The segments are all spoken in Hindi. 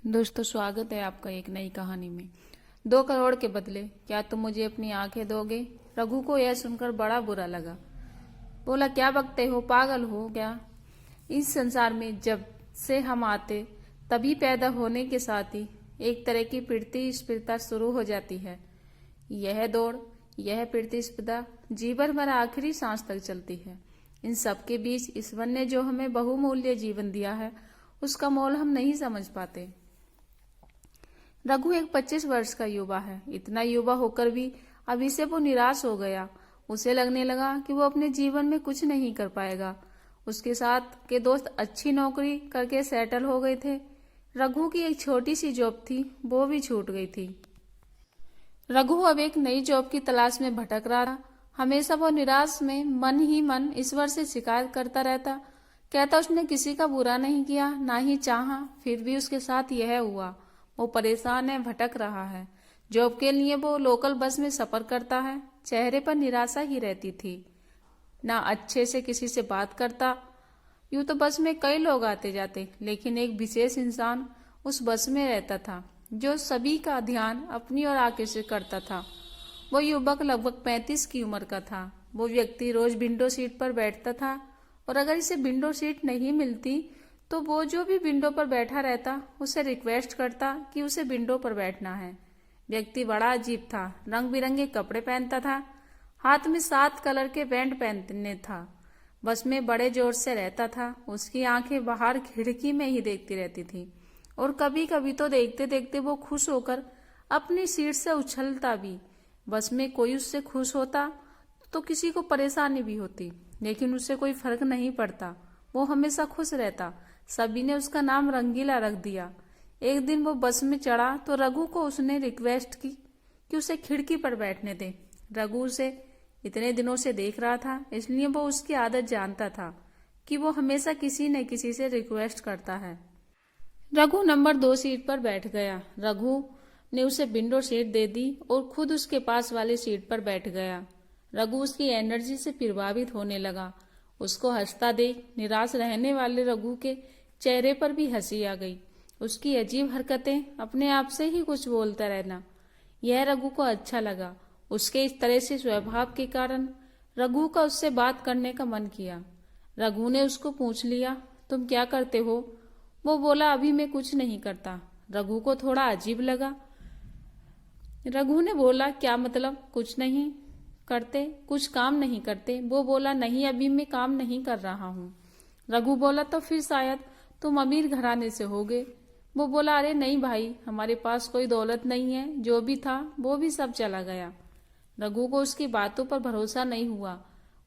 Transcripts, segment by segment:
दोस्तों, स्वागत है आपका एक नई कहानी में। 2 करोड़ के बदले क्या तुम मुझे अपनी आंखें दोगे? रघु को यह सुनकर बड़ा बुरा लगा। बोला, क्या बकते हो, पागल हो क्या? इस संसार में जब से हम आते तभी पैदा होने के साथ ही एक तरह की प्रतिस्पर्धा शुरू हो जाती है। यह दौड़, यह प्रतिस्पर्धा जीवन भर आखिरी सांस तक चलती है। इन सब के बीच ईश्वर ने जो हमें बहुमूल्य जीवन दिया है, उसका मोल हम नहीं समझ पाते। रघु एक 25 वर्ष का युवा है। इतना युवा होकर भी अभी से वो निराश हो गया। उसे लगने लगा कि वो अपने जीवन में कुछ नहीं कर पाएगा। उसके साथ के दोस्त अच्छी नौकरी करके सेटल हो गए थे। रघु की एक छोटी सी जॉब थी, वो भी छूट गई थी। रघु अब एक नई जॉब की तलाश में भटक रहा था। हमेशा वो निराश में मन ही मन ईश्वर से शिकायत करता रहता। कहता उसने किसी का बुरा नहीं किया, ना ही चाहा, फिर भी उसके साथ यह हुआ। वो परेशान है, भटक रहा है। जॉब के लिए वो लोकल बस में सफर करता है। चेहरे पर निराशा ही रहती थी। ना अच्छे से किसी से बात करता। यूं तो बस में कई लोग आते जाते, लेकिन एक विशेष इंसान उस बस में रहता था जो सभी का ध्यान अपनी ओर आकर्षित करता था। वो युवक लगभग 35 की उम्र का था। वो व्यक्ति रोज विंडो सीट पर बैठता था, और अगर इसे विंडो सीट नहीं मिलती तो वो जो भी विंडो पर बैठा रहता उसे रिक्वेस्ट करता कि उसे विंडो पर बैठना है। व्यक्ति बड़ा अजीब था। रंग बिरंगे कपड़े पहनता था, हाथ में 7 कलर के बैंड पहनने था। बस में बड़े जोर से रहता था। उसकी आंखें बाहर खिड़की में ही देखती रहती थी, और कभी कभी तो देखते देखते वो खुश होकर अपनी सीट से उछलता भी। बस में कोई उससे खुश होता तो किसी को परेशानी भी होती, लेकिन उससे कोई फर्क नहीं पड़ता। वो हमेशा खुश रहता। सभी ने उसका नाम रंगीला रख दिया। एक दिन वो बस में चढ़ा तो रघु को उसने रिक्वेस्ट की कि उसे खिड़की पर बैठने दे। रघु उसे इतने दिनों से देख रहा था, इसलिए वो उसकी आदत जानता था कि वो हमेशा किसी न किसी से रिक्वेस्ट करता है। रघु नंबर 2 सीट पर बैठ गया। रघु ने उसे विंडो सीट दे दी और खुद उसके पास वाली सीट पर बैठ गया। रघु उसकी एनर्जी से प्रभावित होने लगा। उसको हंसता देख निराश रहने वाले रघु के चेहरे पर भी हंसी आ गई। उसकी अजीब हरकतें, अपने आप से ही कुछ बोलता रहना, यह रघु को अच्छा लगा। उसके इस तरह से स्वभाव के कारण रघु का उससे बात करने का मन किया। रघु ने उसको पूछ लिया, तुम क्या करते हो? वो बोला, अभी मैं कुछ नहीं करता। रघु को थोड़ा अजीब लगा। रघु ने बोला, क्या मतलब कुछ नहीं करते, कुछ काम नहीं करते? वो बोला, नहीं, अभी मैं काम नहीं कर रहा हूँ। रघु बोला, तो फिर शायद तुम अमीर घराने से होगे। वो बोला, अरे नहीं भाई, हमारे पास कोई दौलत नहीं है, जो भी था वो भी सब चला गया। रघु को उसकी बातों पर भरोसा नहीं हुआ।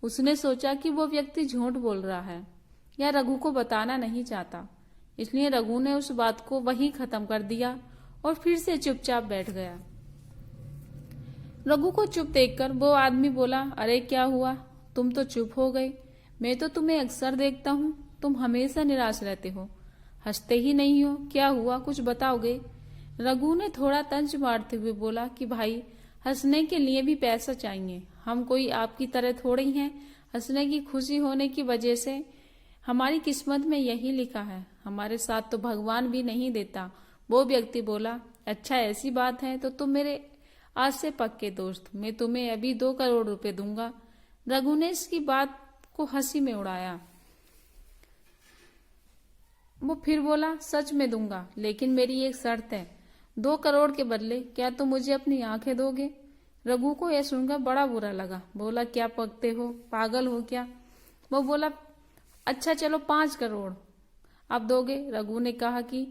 उसने सोचा कि वो व्यक्ति झूठ बोल रहा है या रघु को बताना नहीं चाहता, इसलिए रघु ने उस बात को वहीं खत्म कर दिया और फिर से चुपचाप बैठ गया। रघु को चुप देखकर वो आदमी बोला, अरे क्या हुआ, तुम तो चुप हो गए? मैं तो तुम्हें अक्सर देखता हूँ, तुम हमेशा निराश रहते हो, हंसते ही नहीं हो। क्या हुआ, कुछ बताओगे? रघु ने थोड़ा तंज मारते हुए बोला कि भाई, हंसने के लिए भी पैसा चाहिए। हम कोई आपकी तरह थोड़ी हैं। हंसने की, खुशी होने की वजह से हमारी किस्मत में यही लिखा है, हमारे साथ तो भगवान भी नहीं देता। वो व्यक्ति बोला, अच्छा ऐसी बात है तो तुम मेरे आज से पक्के दोस्त, मैं तुम्हें अभी 2 करोड़ रुपए दूंगा। रघु ने इसकी बात को हंसी में उड़ाया। वो फिर बोला, सच में दूंगा, लेकिन मेरी एक शर्त है। 2 करोड़ के बदले क्या तुम मुझे अपनी आंखें दोगे? रघु को यह सुनकर बड़ा बुरा लगा। बोला, क्या पकते हो, पागल हो क्या? वो बोला, अच्छा चलो 5 करोड़ अब दोगे? रघु ने कहा कि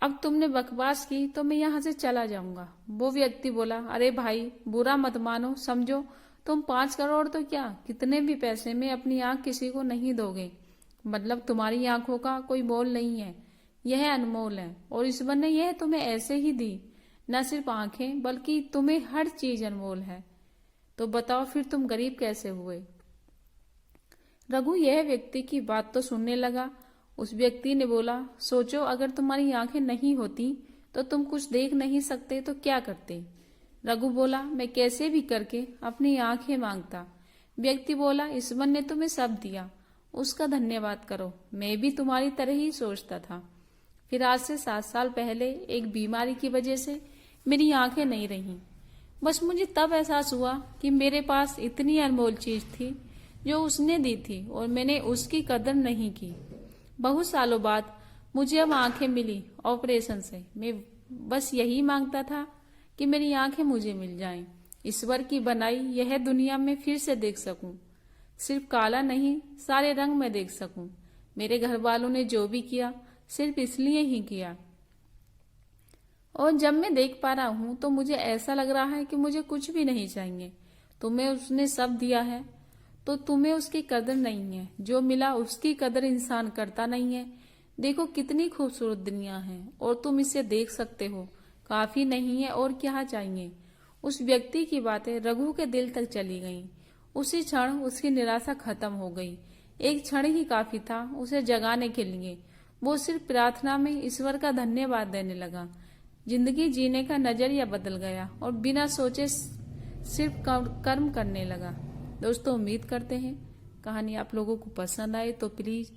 अब तुमने बकवास की तो मैं यहाँ से चला जाऊंगा। वो व्यक्ति बोला, अरे भाई, बुरा मत मानो, समझो तुम 5 करोड़ तो क्या, कितने भी पैसे में अपनी आंख किसी को नहीं दोगे। मतलब तुम्हारी आंखों का कोई मोल नहीं है, यह अनमोल है, और ईश्वर ने यह तुम्हें ऐसे ही दी। न सिर्फ आंखें, बल्कि तुम्हें हर चीज अनमोल है। तो बताओ फिर तुम गरीब कैसे हुए? रघु यह व्यक्ति की बात तो सुनने लगा। उस व्यक्ति ने बोला, सोचो अगर तुम्हारी आंखें नहीं होती तो तुम कुछ देख नहीं सकते तो क्या करते? रघु बोला, मैं कैसे भी करके अपनी आंखें मांगता। व्यक्ति बोला, ईश्वर ने तुम्हें सब दिया, उसका धन्यवाद करो, मैं भी तुम्हारी तरह ही सोचता था। फिर आज से 7 साल पहले एक बीमारी की वजह से मेरी आंखें नहीं रहीं। बस मुझे तब एहसास हुआ कि मेरे पास इतनी अनमोल चीज थी जो उसने दी थी और मैंने उसकी कदर नहीं की। बहुत सालों बाद मुझे अब आंखें मिली ऑपरेशन से। मैं बस यही मांगता था कि मेरी आंखें मुझे मिल जाएं, ईश्वर की बनाई यह दुनिया में फिर से देख सकूं, सिर्फ काला नहीं सारे रंग में देख सकूं। मेरे घर वालों ने जो भी किया सिर्फ इसलिए ही किया, और जब मैं देख पा रहा हूं तो मुझे ऐसा लग रहा है कि मुझे कुछ भी नहीं चाहिए। तुम्हें उसने सब दिया है तो तुम्हें उसकी कदर नहीं है। जो मिला उसकी कदर इंसान करता नहीं है। देखो कितनी खूबसूरत दुनिया है और तुम इसे देख सकते हो, काफी नहीं है और क्या चाहिए। उस व्यक्ति की बातें रघु के दिल तक चली गईं। उसी क्षण उसकी निराशा खत्म हो गई। एक क्षण ही काफी था उसे जगाने के लिए। वो सिर्फ प्रार्थना में ईश्वर का धन्यवाद देने लगा। जिंदगी जीने का नजरिया बदल गया और बिना सोचे सिर्फ कर्म करने लगा। दोस्तों, उम्मीद करते हैं कहानी आप लोगों को पसंद आए तो प्लीज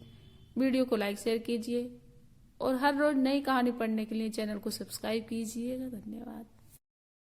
वीडियो को लाइक शेयर कीजिए और हर रोज नई कहानी पढ़ने के लिए चैनल को सब्सक्राइब कीजिएगा। धन्यवाद।